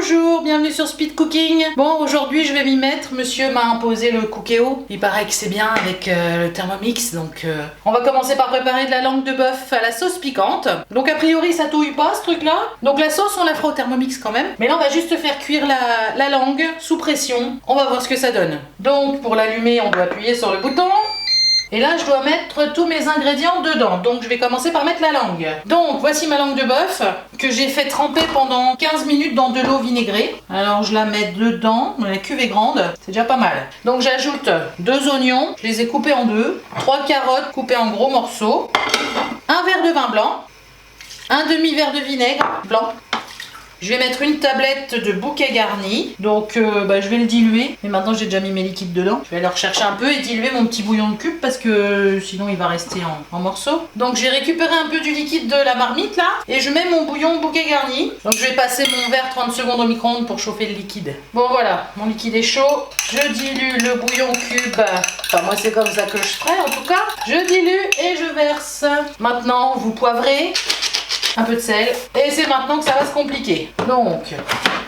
Bonjour, bienvenue sur Speed Cooking. Bon, aujourd'hui je vais m'y mettre. Monsieur m'a imposé le Cookéo. Il paraît que c'est bien avec le Thermomix. Donc on va commencer par préparer de la langue de bœuf à la sauce piquante. Donc a priori ça touille pas ce truc là. Donc la sauce on la fera au Thermomix quand même. Mais là on va juste faire cuire la langue sous pression. On va voir ce que ça donne. Donc pour l'allumer on doit appuyer sur le bouton. Et là, je dois mettre tous mes ingrédients dedans. Donc, je vais commencer par mettre la langue. Donc, voici ma langue de bœuf que j'ai fait tremper pendant 15 minutes dans de l'eau vinaigrée. Alors, je la mets dedans. La cuve est grande. C'est déjà pas mal. Donc, j'ajoute 2 oignons. Je les ai coupés en 2. 3 carottes coupées en gros morceaux. Un verre de vin blanc. Un demi-verre de vinaigre blanc. Je vais mettre une tablette de bouquet garni, donc je vais le diluer. Mais maintenant j'ai déjà mis mes liquides dedans. Je vais aller rechercher un peu et diluer mon petit bouillon de cube parce que sinon il va rester en morceaux. Donc j'ai récupéré un peu du liquide de la marmite là et je mets mon bouillon bouquet garni. Donc je vais passer mon verre 30 secondes au micro-ondes pour chauffer le liquide. Bon voilà, mon liquide est chaud. Je dilue le bouillon cube. Enfin moi c'est comme ça que je ferai en tout cas. Je dilue et je verse. Maintenant vous poivrez. Un peu de sel. Et c'est maintenant que ça va se compliquer. Donc,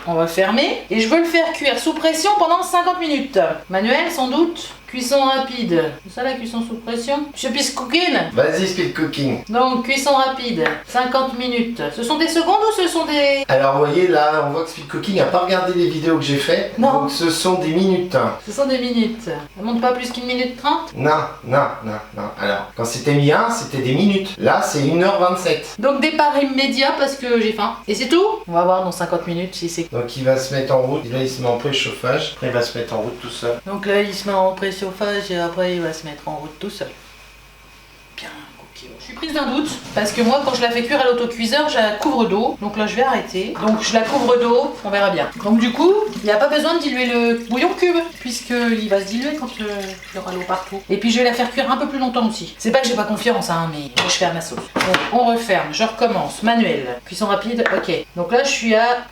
on va fermer. Et je veux le faire cuire sous pression pendant 50 minutes. Manuel, sans doute. Cuisson rapide. C'est ça la cuisson sous pression? Monsieur Speed Cooking? Vas-y, Speed Cooking. Donc, cuisson rapide. 50 minutes. Ce sont des secondes ou ce sont des... Alors, vous voyez, là, on voit que Speed Cooking n'a pas regardé les vidéos que j'ai faites. Non. Donc, ce sont des minutes. Ce sont des minutes. Ça monte pas plus qu'une minute 30? Non. Alors, quand c'était mis 1, c'était des minutes. Là, c'est 1h27. Donc, départ immédiat parce que j'ai faim. Et c'est tout? On va voir dans 50 minutes si c'est... Donc, il va se mettre en route. Là, il se met en préchauffage. Après, il va se mettre en route tout seul. Donc là, il se met en préchauffage et après, il va se mettre en route tout seul. Bien, ok. Je suis prise d'un doute parce que moi, quand je la fais cuire à l'autocuiseur, je la couvre d'eau. Donc là, je vais arrêter. Donc je la couvre d'eau, on verra bien. Donc du coup, il n'y a pas besoin de diluer le bouillon cube puisqu'il va se diluer quand il y aura l'eau partout. Et puis je vais la faire cuire un peu plus longtemps aussi. C'est pas que j'ai pas confiance, hein, mais je ferme ma sauce. Donc on referme, je recommence. Manuel, cuisson rapide, ok. Donc là, je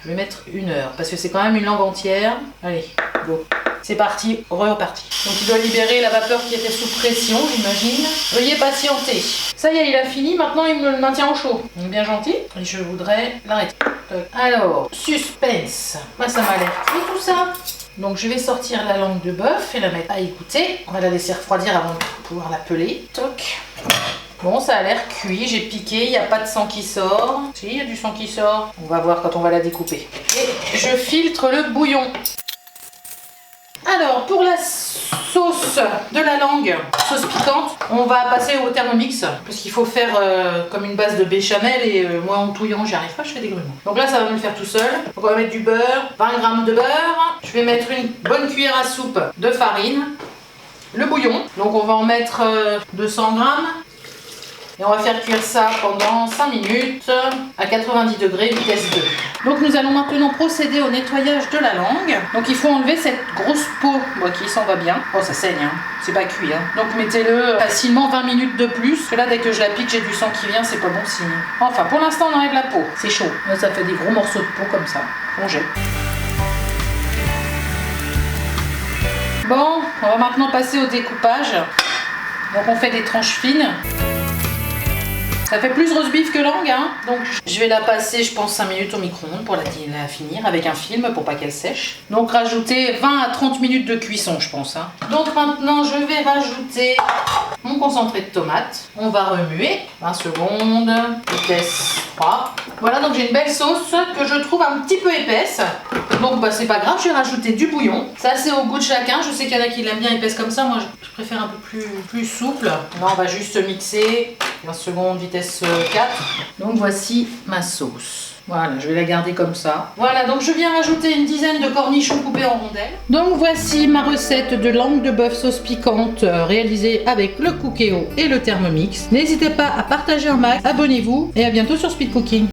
vais mettre 1 heure parce que c'est quand même une langue entière. Allez, go. C'est parti, reparti. Donc il doit libérer la vapeur qui était sous pression, j'imagine. Veuillez patienter. Ça y est, il a fini, maintenant il me le maintient au chaud. Donc bien gentil. Et je voudrais l'arrêter. Alors, suspense. Moi ça m'a l'air cru tout ça. Donc je vais sortir la langue de bœuf et la mettre à égoutter. On va la laisser refroidir avant de pouvoir la peler. Toc. Bon, ça a l'air cuit, j'ai piqué, il n'y a pas de sang qui sort. Si, il y a du sang qui sort. On va voir quand on va la découper. Et je filtre le bouillon. Alors, pour la sauce de la langue, sauce piquante, on va passer au Thermomix parce qu'il faut faire comme une base de béchamel et moi en touillant, j'y arrive pas, je fais des grumeaux. Donc là, ça va me le faire tout seul. Donc on va mettre du beurre, 20 g de beurre. Je vais mettre une bonne cuillère à soupe de farine, le bouillon. Donc on va en mettre 200 g. Et on va faire cuire ça pendant 5 minutes à 90 degrés, vitesse 2. Donc nous allons maintenant procéder au nettoyage de la langue. Donc il faut enlever cette grosse peau qui s'en va bien. Oh ça saigne, hein. C'est pas cuit. Hein. Donc mettez-le facilement 20 minutes de plus. Parce que là dès que je la pique j'ai du sang qui vient, c'est pas bon signe. Enfin pour l'instant on enlève la peau. C'est chaud. Là, ça fait des gros morceaux de peau comme ça. On jette. Bon, on va maintenant passer au découpage. Donc on fait des tranches fines. Ça fait plus roast beef que langue, hein. Donc je vais la passer, je pense, 5 minutes au micro-ondes pour la finir avec un film pour pas qu'elle sèche. Donc rajouter 20 à 30 minutes de cuisson, je pense. Hein. Donc maintenant, je vais rajouter mon concentré de tomate. On va remuer. 20 secondes, vitesse 3. Voilà, donc j'ai une belle sauce que je trouve un petit peu épaisse. Donc c'est pas grave, je vais rajouter du bouillon. Ça c'est au goût de chacun. Je sais qu'il y en a qui l'aiment bien épaisse comme ça. Moi je préfère un peu plus souple. Là on va juste mixer. 20 secondes, vitesse 4. Donc voici ma sauce. Voilà, je vais la garder comme ça. Voilà, donc je viens rajouter une dizaine de cornichons coupés en rondelles. Donc voici ma recette de langue de bœuf sauce piquante réalisée avec le Cookéo et le Thermomix. N'hésitez pas à partager un max, abonnez-vous et à bientôt sur Speed Cooking.